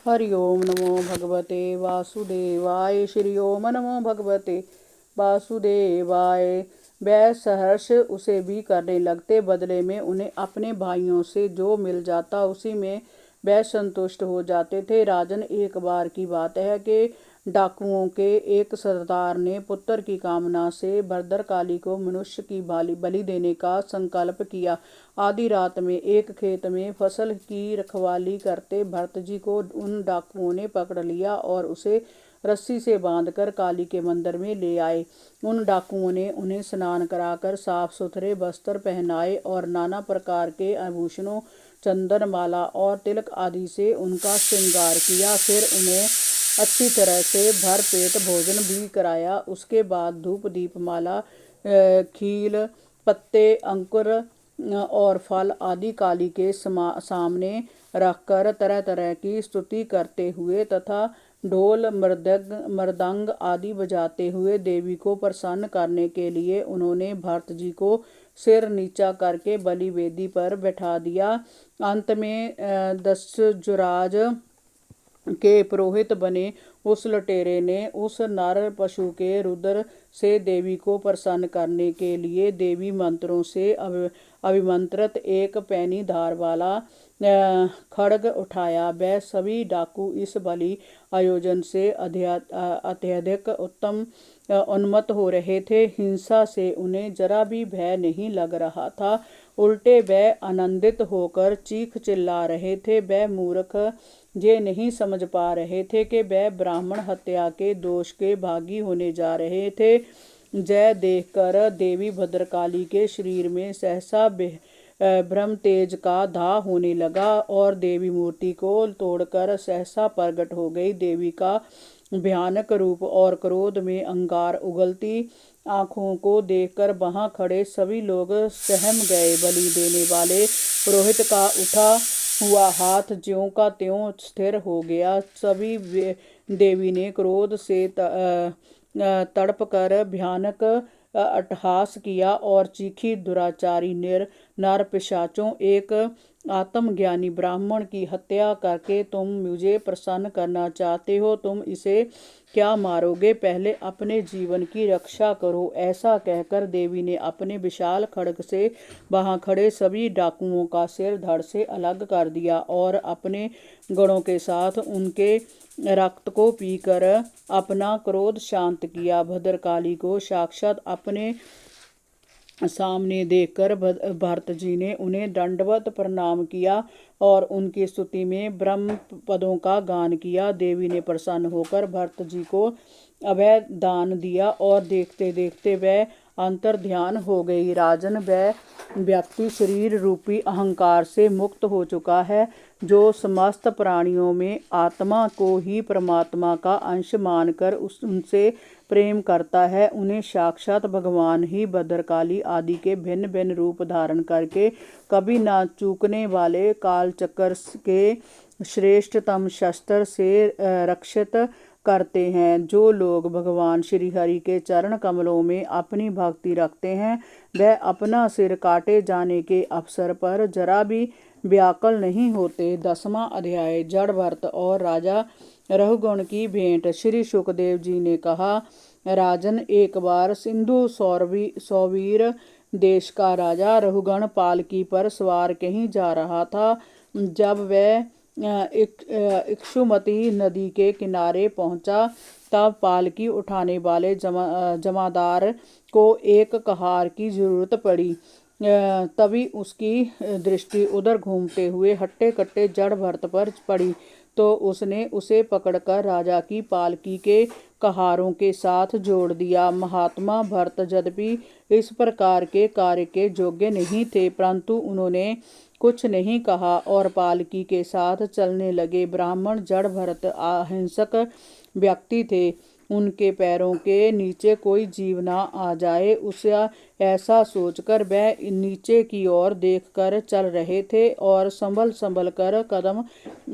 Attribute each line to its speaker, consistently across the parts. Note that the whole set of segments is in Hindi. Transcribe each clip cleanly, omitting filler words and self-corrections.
Speaker 1: हरि ओम नमो भगवते वासुदेवाय। श्री ओम नमो भगवते वासुदेवाय। वह सहर्ष उसे भी करने लगते। बदले में उन्हें अपने भाइयों से जो मिल जाता उसी में वह संतुष्ट हो जाते थे। राजन, एक बार की बात है कि डाकुओं के एक सरदार ने पुत्र की कामना से भद्रकाली को मनुष्य की बलि देने का संकल्प किया। आधी रात में एक खेत में फसल की रखवाली करते भरत जी को उन डाकुओं ने पकड़ लिया और उसे रस्सी से बांधकर काली के मंदिर में ले आए। उन डाकुओं ने उन्हें स्नान कराकर साफ सुथरे वस्त्र पहनाए और नाना प्रकार के आभूषणों, चंदन, माला और तिलक आदि से उनका श्रृंगार किया। फिर उन्हें अच्छी तरह से भर पेट भोजन भी कराया। उसके बाद धूप, दीप, माला, खील, पत्ते, अंकुर और फल आदि काली के सामने रखकर तरह तरह की स्तुति करते हुए तथा ढोल, मृदंग आदि बजाते हुए देवी को प्रसन्न करने के लिए उन्होंने भरत जी को सिर नीचा करके बलि वेदी पर बैठा दिया। अंत में दशजुराज के पुरोहित बने उस लुटेरे ने उस नर पशु के रुद्र से देवी को प्रसन्न करने के लिए देवी मंत्रों से अभिमंत्रित एक पैनी धार वाला खड्ग उठाया। वह सभी डाकू इस बलि आयोजन से अत्यधिक उन्मत्त हो रहे थे। हिंसा से उन्हें जरा भी भय नहीं लग रहा था, उल्टे वह आनंदित होकर चीख चिल्ला रहे थे। वह मूर्ख ये नहीं समझ पा रहे थे कि वह ब्राह्मण हत्या के दोष के भागी होने जा रहे थे। जय देखकर देवी भद्रकाली के शरीर में सहसा ब्रह्म तेज का दाह होने लगा और देवी मूर्ति को तोड़कर सहसा प्रकट हो गई। देवी का भयानक रूप और क्रोध में अंगार उगलती आंखों को देखकर वहां खड़े सभी लोग सहम गए। बलि देने वाले पुरोहित का उठा हुआ हाथ ज्यों का त्यों स्थिर हो गया। सभी देवी ने क्रोध से तड़प कर भयानक अट्टहास किया और चीखी, दुराचारी नर पिशाचों, एक आत्मज्ञानी ब्राह्मण की हत्या करके तुम मुझे प्रसन्न करना चाहते हो। तुम इसे क्या मारोगे? पहले अपने जीवन की रक्षा करो। ऐसा कहकर देवी ने अपने विशाल खड्ग से वहां खड़े सभी डाकुओं का सिर धड़ से अलग कर दिया और अपने गणों के साथ उनके रक्त को पीकर अपना क्रोध शांत किया। भद्रकाली को साक्षात अपने सामने देखकर भरत जी ने उन्हें दंडवत प्रणाम किया और उनकी स्तुति में ब्रह्म पदों का गान किया। देवी ने प्रसन्न होकर भरत जी को अभय दान दिया और देखते देखते वह अंतर ध्यान हो गई। राजन, वह व्यक्ति शरीर रूपी अहंकार से मुक्त हो चुका है जो समस्त प्राणियों में आत्मा को ही परमात्मा का अंश मानकर उनसे प्रेम करता है। उन्हें साक्षात भगवान ही भद्रकाली आदि के भिन्न भिन्न रूप धारण करके कभी न चूकने वाले कालचक्र के श्रेष्ठतम शस्त्र से रक्षित करते हैं। जो लोग भगवान श्री हरि के चरण कमलों में अपनी भक्ति रखते हैं वह अपना सिर काटे जाने के अवसर पर जरा भी व्याकुल नहीं होते। 10वां अध्याय, जड़ भरत और राजा रहुगण की भेंट। श्री सुखदेव जी ने कहा, राजन, एक बार सिंधु सौवीर देश का राजा रहुगण पालकी पर सवार कहीं जा रहा था। जब वह इक्षुमती नदी के किनारे पहुंचा तब पालकी उठाने वाले जमादार को एक कहार की जरूरत पड़ी। तभी उसकी दृष्टि उधर घूमते हुए हट्टे कट्टे जड़ भरत पर पड़ी तो उसने उसे पकड़कर राजा की पालकी के कहारों के साथ जोड़ दिया। महात्मा भरत यद्यपि इस प्रकार के कार्य के योग्य नहीं थे, परंतु उन्होंने कुछ नहीं कहा और पालकी के साथ चलने लगे। ब्राह्मण जड़ भरत अहिंसक व्यक्ति थे। उनके पैरों के नीचे कोई जीव ना आ जाए उसका ऐसा सोचकर वह नीचे की ओर देखकर चल रहे थे और संभल संभल कर कदम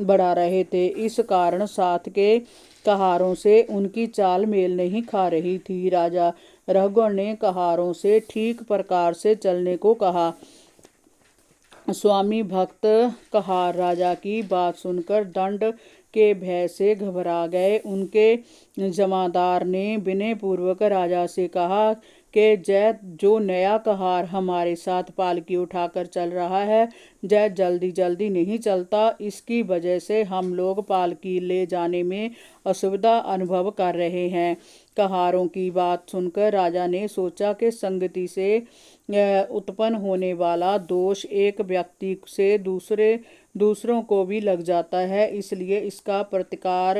Speaker 1: बढ़ा रहे थे। इस कारण साथ के कहारों से उनकी चाल मेल नहीं खा रही थी। राजा रहुगण ने कहारों से ठीक प्रकार से चलने को कहा। स्वामी भक्त कहार राजा की बात सुनकर दंड के भय से घबरा गए। उनके जमादार ने विनय पूर्वक राजा से कहा कि जय जो नया कहार हमारे साथ पालकी उठाकर चल रहा है, जय जल्दी जल्दी नहीं चलता। इसकी वजह से हम लोग पालकी ले जाने में असुविधा अनुभव कर रहे हैं। कहारों की बात सुनकर राजा ने सोचा कि संगति से उत्पन्न होने वाला दोष एक व्यक्ति से दूसरों को भी लग जाता है, इसलिए इसका प्रतिकार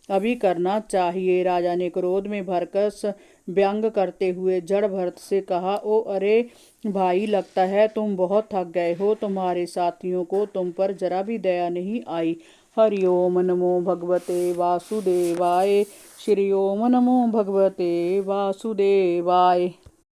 Speaker 1: अभी करना चाहिए। राजा ने क्रोध में भरकर व्यंग करते हुए जड़ भरत से कहा, ओ अरे भाई, लगता है तुम बहुत थक गए हो। तुम्हारे साथियों को तुम पर जरा भी दया नहीं आई। हरि ओम नमो भगवते वासुदेवाय। श्री ओम नमो भगवते वासुदेवाय।